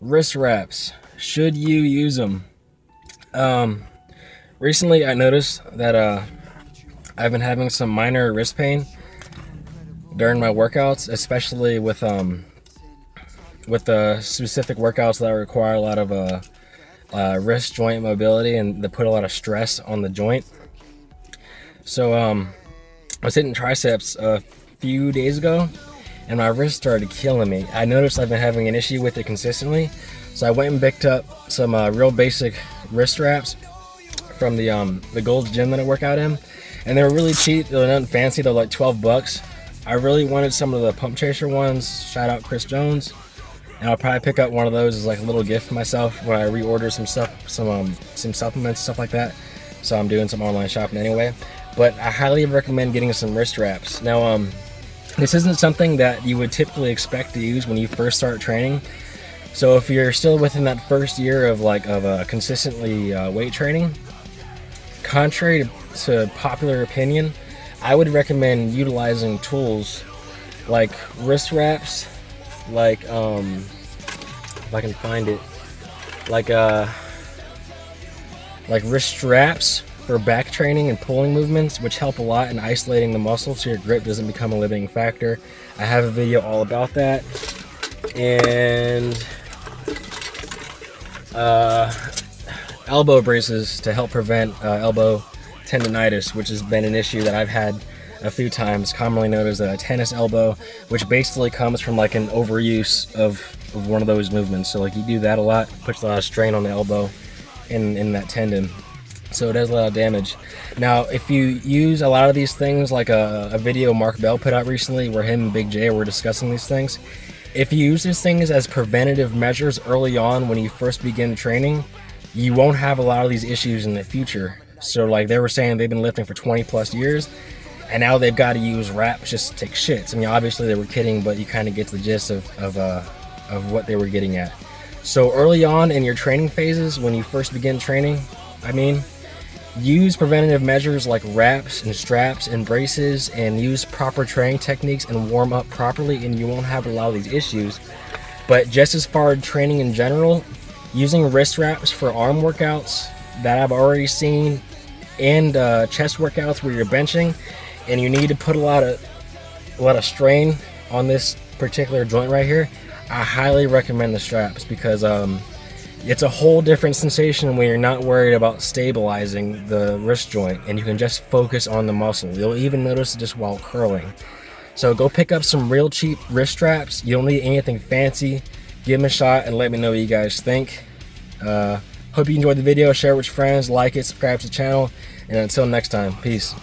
Wrist wraps. Should you use them? Recently I noticed that I've been having some minor wrist pain during my workouts, especially with specific workouts that require a lot of wrist joint mobility and that put a lot of stress on the joint. So I was hitting triceps a few days ago and my wrist started killing me. I noticed I've been having an issue with it consistently, so I went and picked up some real basic wrist wraps from the Gold's Gym that I work out in, and they were really cheap. They're nothing fancy. They're like 12 bucks. I really wanted some of the pump chaser ones. Shout out Chris Jones. And I'll probably pick up one of those as like a little gift for myself when I reorder some stuff, some supplements, stuff like that. So I'm doing some online shopping anyway. But I highly recommend getting some wrist wraps. Now, this isn't something that you would typically expect to use when you first start training. So if you're still within that first year of consistently weight training, contrary to popular opinion, I would recommend utilizing tools like wrist wraps, like if I can find it, like wrist straps for back training and pulling movements, which help a lot in isolating the muscle so your grip doesn't become a limiting factor. I have a video all about that. And elbow braces to help prevent elbow tendonitis, which has been an issue that I've had a few times, commonly known as a tennis elbow, which basically comes from like an overuse of one of those movements. So like you do that a lot, puts a lot of strain on the elbow in that tendon, so it does a lot of damage. Now if you use a lot of these things, like a video Mark Bell put out recently where him and BigJ were discussing these things, if you use these things as preventative measures early on when you first begin training, you won't have a lot of these issues in the future. So like they were saying, they've been lifting for 20 plus years and now they've got to use wraps just to take shits. I mean, obviously they were kidding, but you kind of get the gist of what they were getting at. So early on in your training phases, when you first begin training, use preventative measures like wraps and straps and braces, and use proper training techniques and warm up properly, and you won't have a lot of these issues. But just as far as training in general, using wrist wraps for arm workouts that I've already seen, and chest workouts where you're benching and you need to put a lot of strain on this particular joint right here, I highly recommend the straps, because it's a whole different sensation when you're not worried about stabilizing the wrist joint and you can just focus on the muscle. You'll even notice it just while curling. So go pick up some real cheap wrist straps. You don't need anything fancy. Give them a shot and let me know what you guys think. Hope you enjoyed the video. Share it with your friends, like it, subscribe to the channel, and until next time, peace.